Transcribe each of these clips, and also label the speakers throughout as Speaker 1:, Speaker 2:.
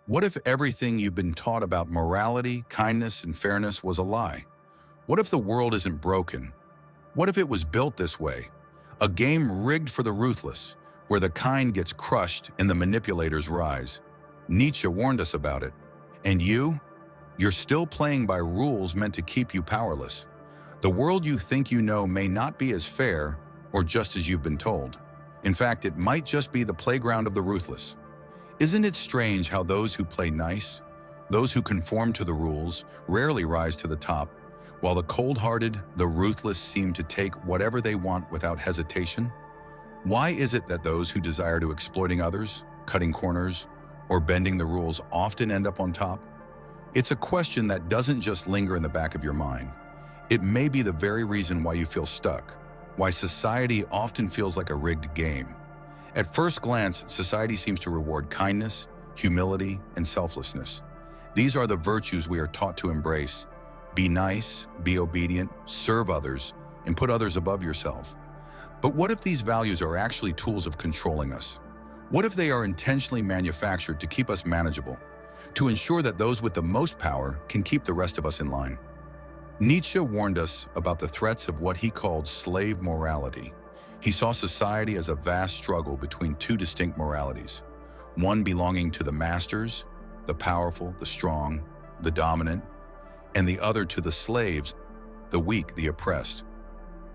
Speaker 1: What if everything you've been taught about morality, kindness, and fairness was a lie? What if the world isn't broken? What if it was built this way? A game rigged for the ruthless, where the kind gets crushed and the manipulators rise. Nietzsche warned us about it. And you're still playing by rules meant to keep you powerless. The world you think you know may not be as fair or just as you've been told. In fact, it might just be the playground of the ruthless. Isn't it strange how those who play nice, those who conform to the rules, rarely rise to the top, while the cold-hearted, the ruthless seem to take whatever they want without hesitation? Why is it that those who desire to exploiting others, cutting corners, or bending the rules often end up on top? It's a question that doesn't just linger in the back of your mind. It may be the very reason why you feel stuck, why society often feels like a rigged game. At first glance, society seems to reward kindness, humility, and selflessness. These are the virtues we are taught to embrace. Be nice, be obedient, serve others, and put others above yourself. But what if these values are actually tools of controlling us? What if they are intentionally manufactured to keep us manageable, to ensure that those with the most power can keep the rest of us in line? Nietzsche warned us about the threats of what he called slave morality. He saw society as a vast struggle between two distinct moralities, one belonging to the masters, the powerful, the strong, the dominant, and the other to the slaves, the weak, the oppressed.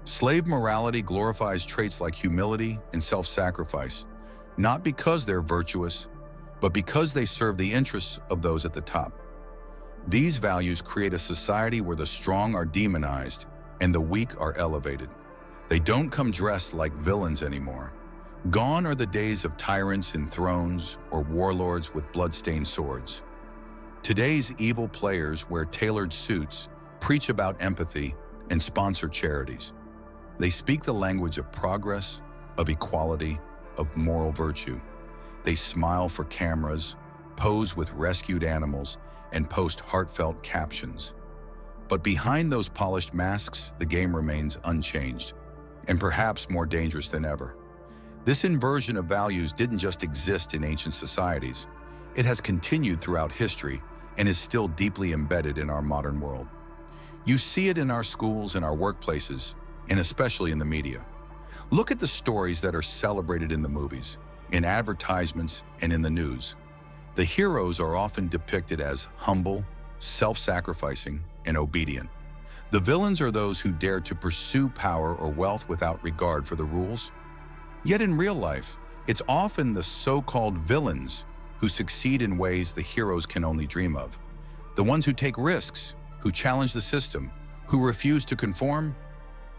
Speaker 1: Slave morality glorifies traits like humility and self-sacrifice, not because they're virtuous, but because they serve the interests of those at the top. These values create a society where the strong are demonized and the weak are elevated. They don't come dressed like villains anymore. Gone are the days of tyrants in thrones or warlords with blood-stained swords. Today's evil players wear tailored suits, preach about empathy, and sponsor charities. They speak the language of progress, of equality, of moral virtue. They smile for cameras, pose with rescued animals, and post heartfelt captions. But behind those polished masks, the game remains unchanged, and perhaps more dangerous than ever. This inversion of values didn't just exist in ancient societies. It has continued throughout history and is still deeply embedded in our modern world. You see it in our schools and our workplaces, and especially in the media. Look at the stories that are celebrated in the movies, in advertisements, and in the news. The heroes are often depicted as humble, self-sacrificing, and obedient. The villains are those who dare to pursue power or wealth without regard for the rules. Yet in real life, it's often the so-called villains who succeed in ways the heroes can only dream of. The ones who take risks, who challenge the system, who refuse to conform.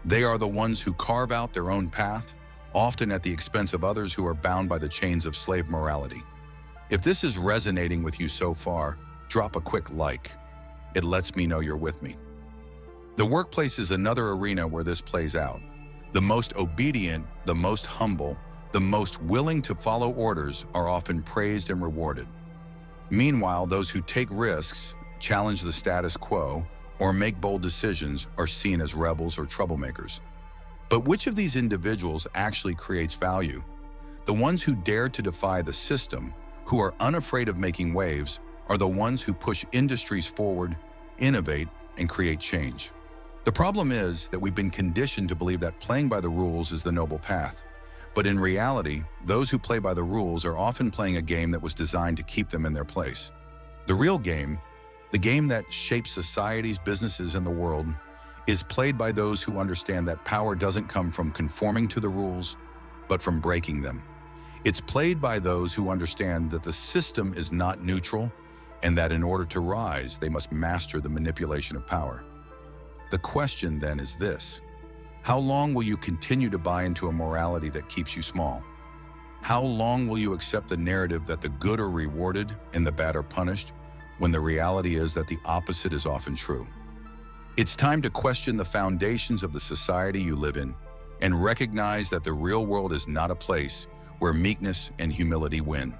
Speaker 1: They are the ones who carve out their own path, often at the expense of others who are bound by the chains of slave morality. If this is resonating with you so far, drop a quick like. It lets me know you're with me. The workplace is another arena where this plays out. The most obedient, the most humble, the most willing to follow orders are often praised and rewarded. Meanwhile, those who take risks, challenge the status quo, or make bold decisions are seen as rebels or troublemakers. But which of these individuals actually creates value? The ones who dare to defy the system, who are unafraid of making waves, are the ones who push industries forward, innovate, and create change. The problem is that we've been conditioned to believe that playing by the rules is the noble path. But in reality, those who play by the rules are often playing a game that was designed to keep them in their place. The real game, the game that shapes societies, businesses, and the world, is played by those who understand that power doesn't come from conforming to the rules, but from breaking them. It's played by those who understand that the system is not neutral, and that in order to rise, they must master the manipulation of power. The question then is this: how long will you continue to buy into a morality that keeps you small? How long will you accept the narrative that the good are rewarded and the bad are punished, when the reality is that the opposite is often true? It's time to question the foundations of the society you live in and recognize that the real world is not a place where meekness and humility win.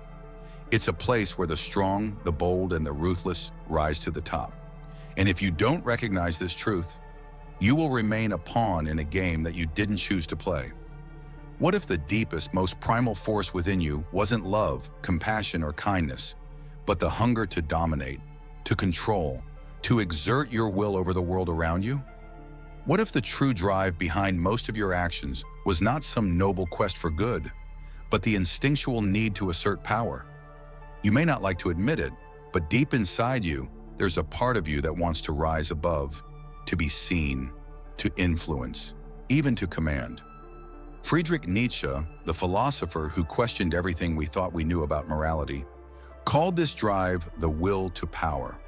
Speaker 1: It's a place where the strong, the bold, and the ruthless rise to the top. And if you don't recognize this truth, you will remain a pawn in a game that you didn't choose to play. What if the deepest, most primal force within you wasn't love, compassion, or kindness, but the hunger to dominate, to control, to exert your will over the world around you? What if the true drive behind most of your actions was not some noble quest for good, but the instinctual need to assert power? You may not like to admit it, but deep inside you, there's a part of you that wants to rise above, to be seen, to influence, even to command. Friedrich Nietzsche, the philosopher who questioned everything we thought we knew about morality, called this drive the will to power.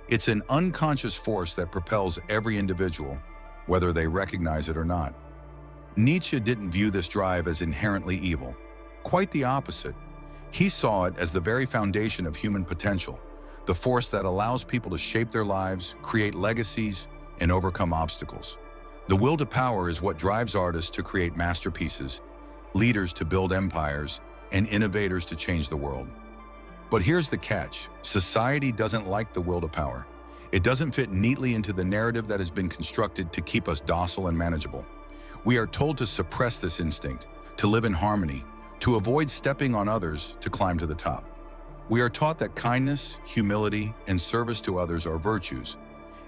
Speaker 1: It's an unconscious force that propels every individual, whether they recognize it or not. Nietzsche didn't view this drive as inherently evil. Quite the opposite. He saw it as the very foundation of human potential, the force that allows people to shape their lives, create legacies, and overcome obstacles. The will to power is what drives artists to create masterpieces, leaders to build empires, and innovators to change the world. But here's the catch. Society doesn't like the will to power. It doesn't fit neatly into the narrative that has been constructed to keep us docile and manageable. We are told to suppress this instinct, to live in harmony, to avoid stepping on others, to climb to the top. We are taught that kindness, humility, and service to others are virtues.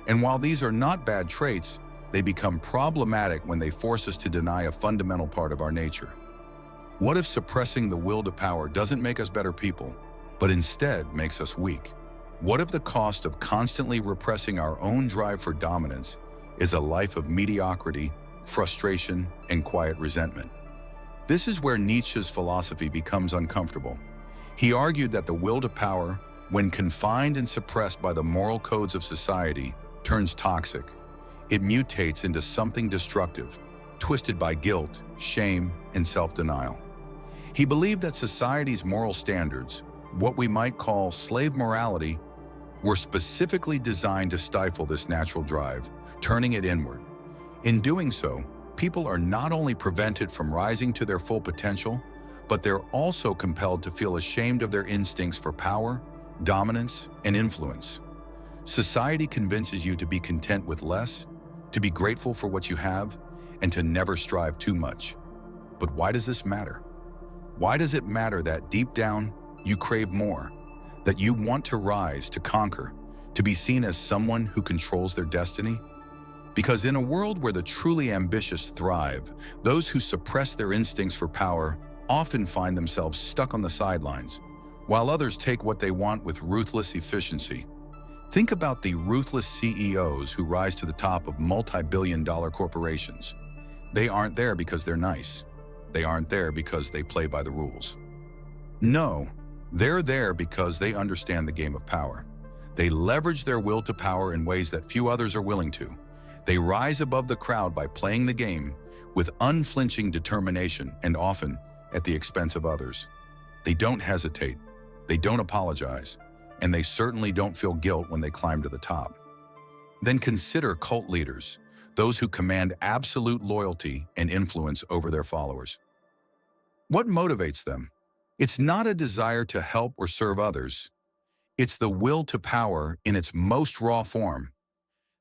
Speaker 1: And while these are not bad traits, they become problematic when they force us to deny a fundamental part of our nature. What if suppressing the will to power doesn't make us better people, but instead makes us weak? What if the cost of constantly repressing our own drive for dominance is a life of mediocrity, frustration, and quiet resentment? This is where Nietzsche's philosophy becomes uncomfortable. He argued that the will to power, when confined and suppressed by the moral codes of society, turns toxic. It mutates into something destructive, twisted by guilt, shame, and self-denial. He believed that society's moral standards, what we might call slave morality, were specifically designed to stifle this natural drive, turning it inward. In doing so, people are not only prevented from rising to their full potential, but they're also compelled to feel ashamed of their instincts for power, dominance, and influence. Society convinces you to be content with less, to be grateful for what you have, and to never strive too much. But why does this matter? Why does it matter that deep down, you crave more, that you want to rise, to conquer, to be seen as someone who controls their destiny? Because in a world where the truly ambitious thrive, those who suppress their instincts for power often find themselves stuck on the sidelines, while others take what they want with ruthless efficiency. Think about the ruthless CEOs who rise to the top of multi-billion-dollar corporations. They aren't there because they're nice. They aren't there because they play by the rules. No, they're there because they understand the game of power. They leverage their will to power in ways that few others are willing to. They rise above the crowd by playing the game with unflinching determination and often at the expense of others. They don't hesitate, they don't apologize, and they certainly don't feel guilt when they climb to the top. Then consider cult leaders, those who command absolute loyalty and influence over their followers. What motivates them? It's not a desire to help or serve others. It's the will to power in its most raw form.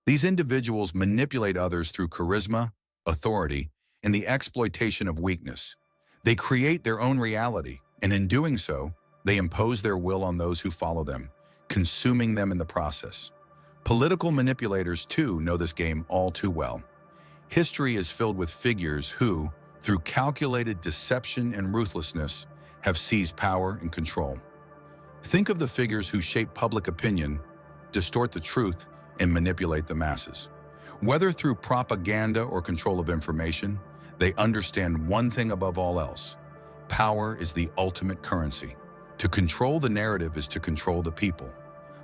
Speaker 1: These individuals manipulate others through charisma, authority, and the exploitation of weakness. They create their own reality, and in doing so, they impose their will on those who follow them, consuming them in the process. Political manipulators, too, know this game all too well. History is filled with figures who, through calculated deception and ruthlessness, have seized power and control. Think of the figures who shape public opinion, distort the truth, and manipulate the masses. Whether through propaganda or control of information, they understand one thing above all else: power is the ultimate currency. To control the narrative is to control the people.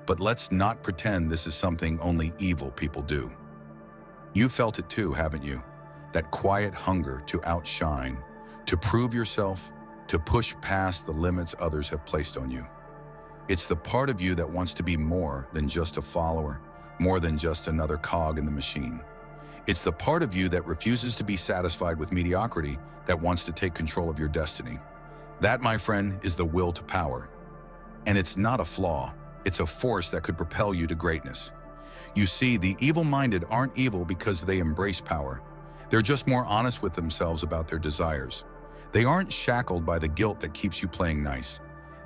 Speaker 1: But let's not pretend this is something only evil people do. You felt it too, haven't you? That quiet hunger to outshine, to prove yourself, to push past the limits others have placed on you. It's the part of you that wants to be more than just a follower, more than just another cog in the machine. It's the part of you that refuses to be satisfied with mediocrity, that wants to take control of your destiny. That, my friend, is the will to power. And it's not a flaw, it's a force that could propel you to greatness. You see, the evil-minded aren't evil because they embrace power. They're just more honest with themselves about their desires. They aren't shackled by the guilt that keeps you playing nice.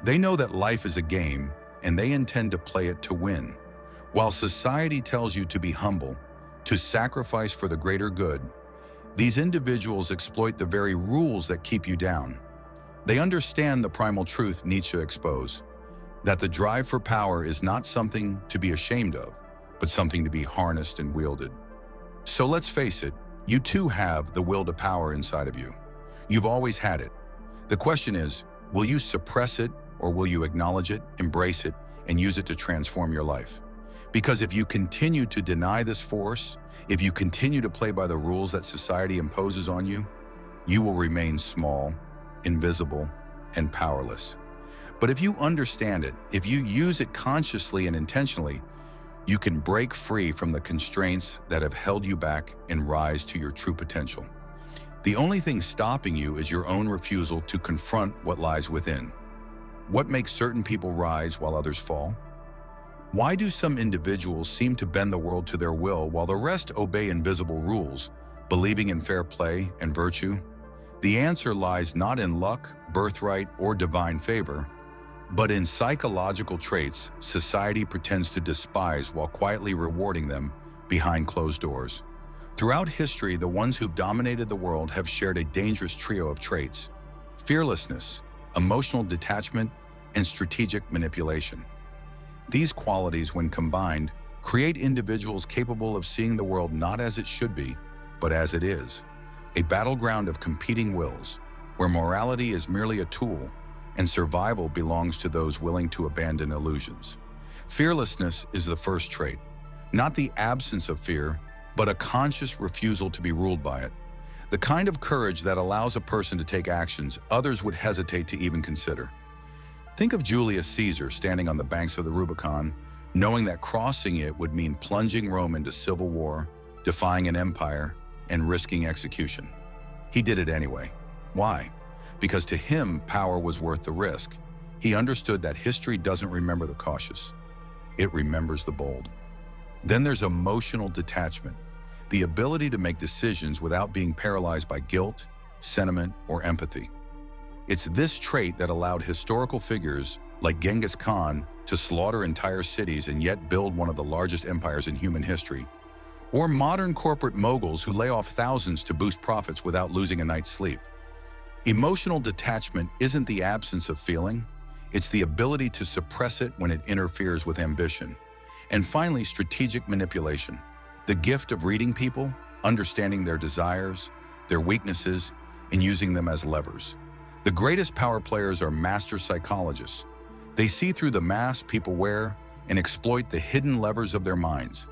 Speaker 1: They know that life is a game, and they intend to play it to win. While society tells you to be humble, to sacrifice for the greater good, these individuals exploit the very rules that keep you down. They understand the primal truth Nietzsche exposed, that the drive for power is not something to be ashamed of, but something to be harnessed and wielded. So let's face it, you too have the will to power inside of you. You've always had it. The question is, will you suppress it, or will you acknowledge it, embrace it, and use it to transform your life? Because if you continue to deny this force, if you continue to play by the rules that society imposes on you, you will remain small, invisible, and powerless. But if you understand it, if you use it consciously and intentionally, you can break free from the constraints that have held you back and rise to your true potential. The only thing stopping you is your own refusal to confront what lies within. What makes certain people rise while others fall? Why do some individuals seem to bend the world to their will while the rest obey invisible rules, believing in fair play and virtue? The answer lies not in luck, birthright, or divine favor, but in psychological traits society pretends to despise while quietly rewarding them behind closed doors. Throughout history, the ones who've dominated the world have shared a dangerous trio of traits: fearlessness, emotional detachment, and strategic manipulation. These qualities, when combined, create individuals capable of seeing the world not as it should be, but as it is, a battleground of competing wills, where morality is merely a tool and survival belongs to those willing to abandon illusions. Fearlessness is the first trait, not the absence of fear, but a conscious refusal to be ruled by it. The kind of courage that allows a person to take actions others would hesitate to even consider. Think of Julius Caesar standing on the banks of the Rubicon, knowing that crossing it would mean plunging Rome into civil war, defying an empire, and risking execution. He did it anyway. Why? Because to him, power was worth the risk. He understood that history doesn't remember the cautious. It remembers the bold. Then there's emotional detachment, the ability to make decisions without being paralyzed by guilt, sentiment, or empathy. It's this trait that allowed historical figures like Genghis Khan to slaughter entire cities and yet build one of the largest empires in human history, or modern corporate moguls who lay off thousands to boost profits without losing a night's sleep. Emotional detachment isn't the absence of feeling, it's the ability to suppress it when it interferes with ambition. And finally, strategic manipulation, the gift of reading people, understanding their desires, their weaknesses, and using them as levers. The greatest power players are master psychologists. They see through the mask people wear and exploit the hidden levers of their minds.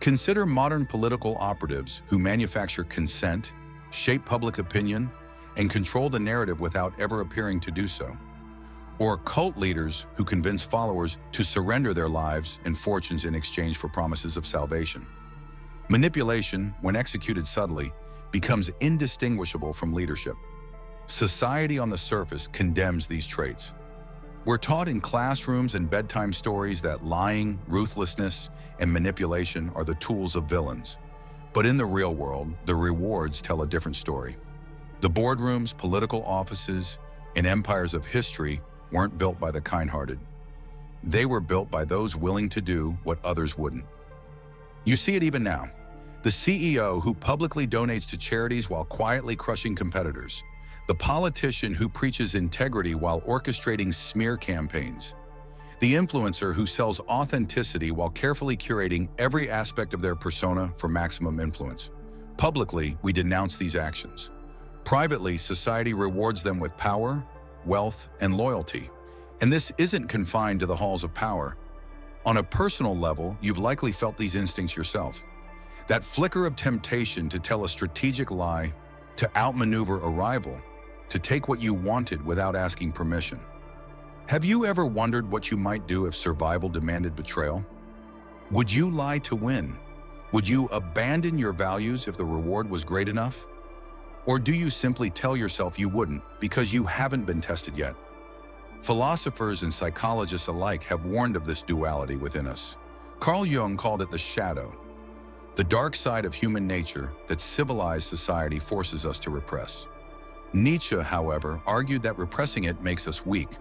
Speaker 1: Consider modern political operatives who manufacture consent, shape public opinion, and control the narrative without ever appearing to do so. Or cult leaders who convince followers to surrender their lives and fortunes in exchange for promises of salvation. Manipulation, when executed subtly, becomes indistinguishable from leadership. Society on the surface condemns these traits. We're taught in classrooms and bedtime stories that lying, ruthlessness, and manipulation are the tools of villains. But in the real world, the rewards tell a different story. The boardrooms, political offices, and empires of history weren't built by the kind-hearted. They were built by those willing to do what others wouldn't. You see it even now. The CEO who publicly donates to charities while quietly crushing competitors. The politician who preaches integrity while orchestrating smear campaigns. The influencer who sells authenticity while carefully curating every aspect of their persona for maximum influence. Publicly, we denounce these actions. Privately, society rewards them with power, wealth, and loyalty. And this isn't confined to the halls of power. On a personal level, you've likely felt these instincts yourself. That flicker of temptation to tell a strategic lie, to outmaneuver a rival, to take what you wanted without asking permission. Have you ever wondered what you might do if survival demanded betrayal? Would you lie to win? Would you abandon your values if the reward was great enough? Or do you simply tell yourself you wouldn't because you haven't been tested yet? Philosophers and psychologists alike have warned of this duality within us. Carl Jung called it the shadow, the dark side of human nature that civilized society forces us to repress. Nietzsche, however, argued that repressing it makes us weak,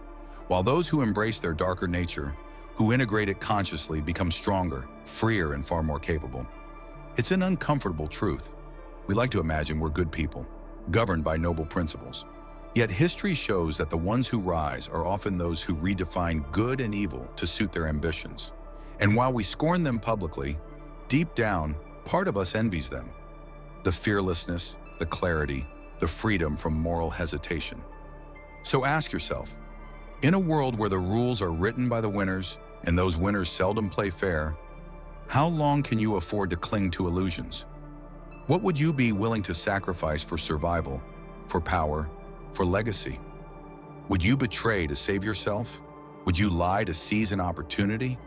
Speaker 1: while those who embrace their darker nature who integrate it consciously become stronger, freer, and far more capable. It's an uncomfortable truth. We like to imagine we're good people, governed by noble principles. Yet history shows that the ones who rise are often those who redefine good and evil to suit their ambitions. And while we scorn them publicly, deep down, part of us envies them. The fearlessness, the clarity, the freedom from moral hesitation. So ask yourself, in a world where the rules are written by the winners and those winners seldom play fair, how long can you afford to cling to illusions? What would you be willing to sacrifice for survival, for power, for legacy? Would you betray to save yourself? Would you lie to seize an opportunity?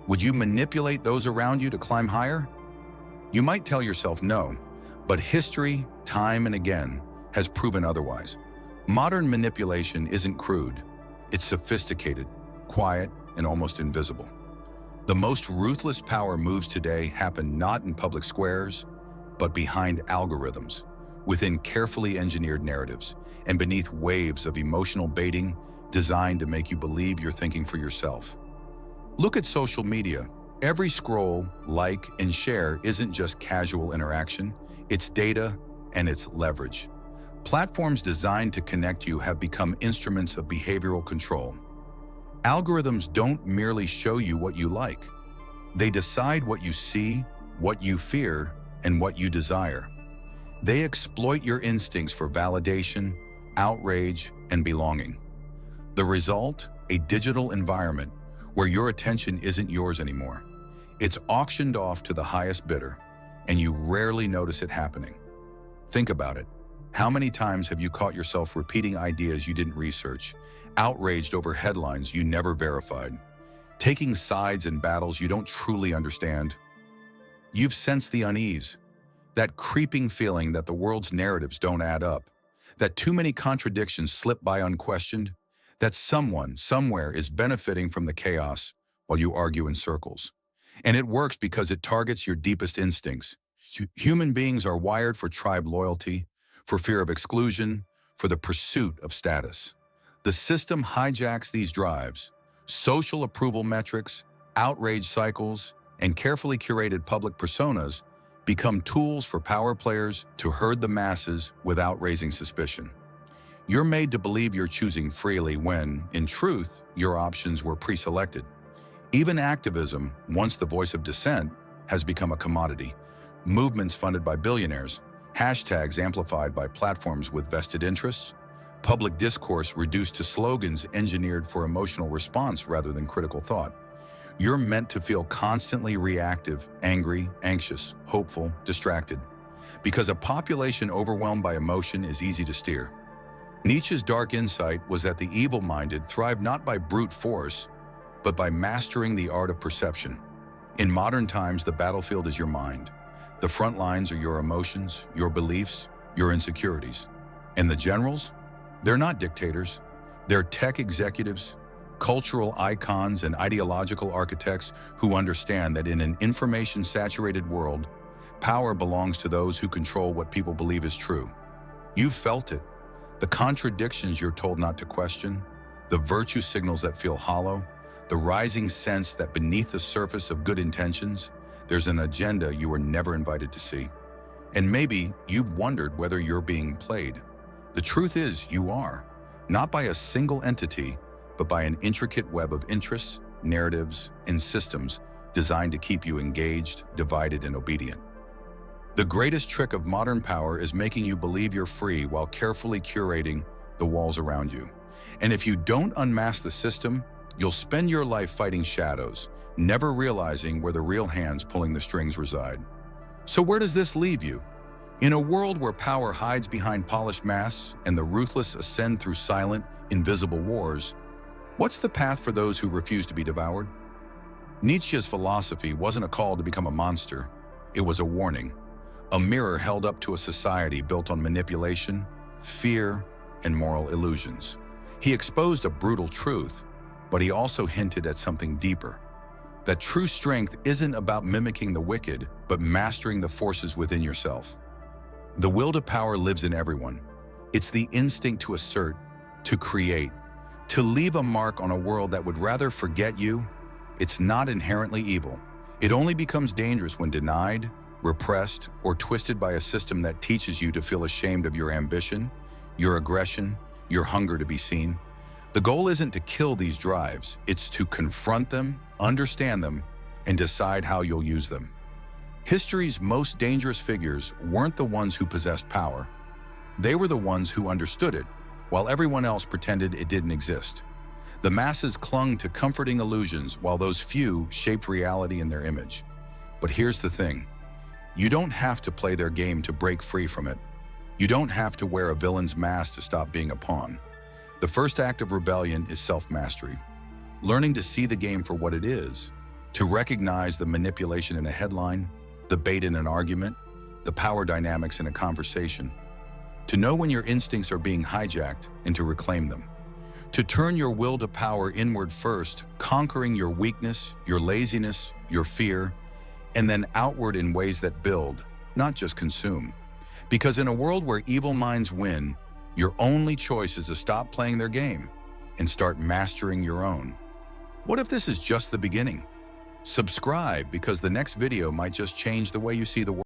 Speaker 1: Would you manipulate those around you to climb higher? You might tell yourself no, but history, time and again, has proven otherwise. Modern manipulation isn't crude. It's sophisticated, quiet, and almost invisible. The most ruthless power moves today happen not in public squares, but behind algorithms, within carefully engineered narratives, and beneath waves of emotional baiting designed to make you believe you're thinking for yourself. Look at social media. Every scroll, like, and share isn't just casual interaction, it's data and it's leverage. Platforms designed to connect you have become instruments of behavioral control. Algorithms don't merely show you what you like. They decide what you see, what you fear, and what you desire. They exploit your instincts for validation, outrage, and belonging. The result? A digital environment where your attention isn't yours anymore. It's auctioned off to the highest bidder, and you rarely notice it happening. Think about it. How many times have you caught yourself repeating ideas you didn't research, outraged over headlines you never verified, taking sides in battles you don't truly understand? You've sensed the unease, that creeping feeling that the world's narratives don't add up, that too many contradictions slip by unquestioned, that someone, somewhere is benefiting from the chaos while you argue in circles. And it works because it targets your deepest instincts. Human beings are wired for tribe loyalty, for fear of exclusion, for the pursuit of status. The system hijacks these drives. Social approval metrics, outrage cycles, and carefully curated public personas become tools for power players to herd the masses without raising suspicion. You're made to believe you're choosing freely when, in truth, your options were pre-selected. Even activism, once the voice of dissent, has become a commodity. Movements funded by billionaires, hashtags amplified by platforms with vested interests, public discourse reduced to slogans engineered for emotional response rather than critical thought. You're meant to feel constantly reactive, angry, anxious, hopeful, distracted, because a population overwhelmed by emotion is easy to steer. Nietzsche's dark insight was that the evil-minded thrive not by brute force, but by mastering the art of perception. In modern times, the battlefield is your mind. The front lines are your emotions, your beliefs, your insecurities. And the generals? They're not dictators. They're tech executives, cultural icons, and ideological architects who understand that in an information-saturated world, power belongs to those who control what people believe is true. You've felt it. The contradictions you're told not to question, the virtue signals that feel hollow, the rising sense that beneath the surface of good intentions, there's an agenda you were never invited to see. And maybe you've wondered whether you're being played. The truth is, you are, not by a single entity, but by an intricate web of interests, narratives, and systems designed to keep you engaged, divided, and obedient. The greatest trick of modern power is making you believe you're free while carefully curating the walls around you. And if you don't unmask the system, you'll spend your life fighting shadows, never realizing where the real hands pulling the strings reside. So where does this leave you? In a world where power hides behind polished masks and the ruthless ascend through silent, invisible wars, what's the path for those who refuse to be devoured? Nietzsche's philosophy wasn't a call to become a monster. It was a warning, a mirror held up to a society built on manipulation, fear, and moral illusions. He exposed a brutal truth, but he also hinted at something deeper. That true strength isn't about mimicking the wicked, but mastering the forces within yourself. The will to power lives in everyone. It's the instinct to assert, to create, to leave a mark on a world that would rather forget you It's not inherently evil. It only becomes dangerous when denied, repressed, or twisted by a system that teaches you to feel ashamed of your ambition, your aggression, your hunger to be seen. The goal isn't to kill these drives, it's to confront them, understand them, and decide how you'll use them. History's most dangerous figures weren't the ones who possessed power. They were the ones who understood it, while everyone else pretended it didn't exist. The masses clung to comforting illusions while those few shaped reality in their image. But here's the thing. You don't have to play their game to break free from it. You don't have to wear a villain's mask to stop being a pawn. The first act of rebellion is self-mastery. Learning to see the game for what it is, to recognize the manipulation in a headline, the bait in an argument, the power dynamics in a conversation, to know when your instincts are being hijacked and to reclaim them. To turn your will to power inward first, conquering your weakness, your laziness, your fear, and then outward in ways that build, not just consume. Because in a world where evil minds win, your only choice is to stop playing their game and start mastering your own. What if this is just the beginning? Subscribe, because the next video might just change the way you see the world.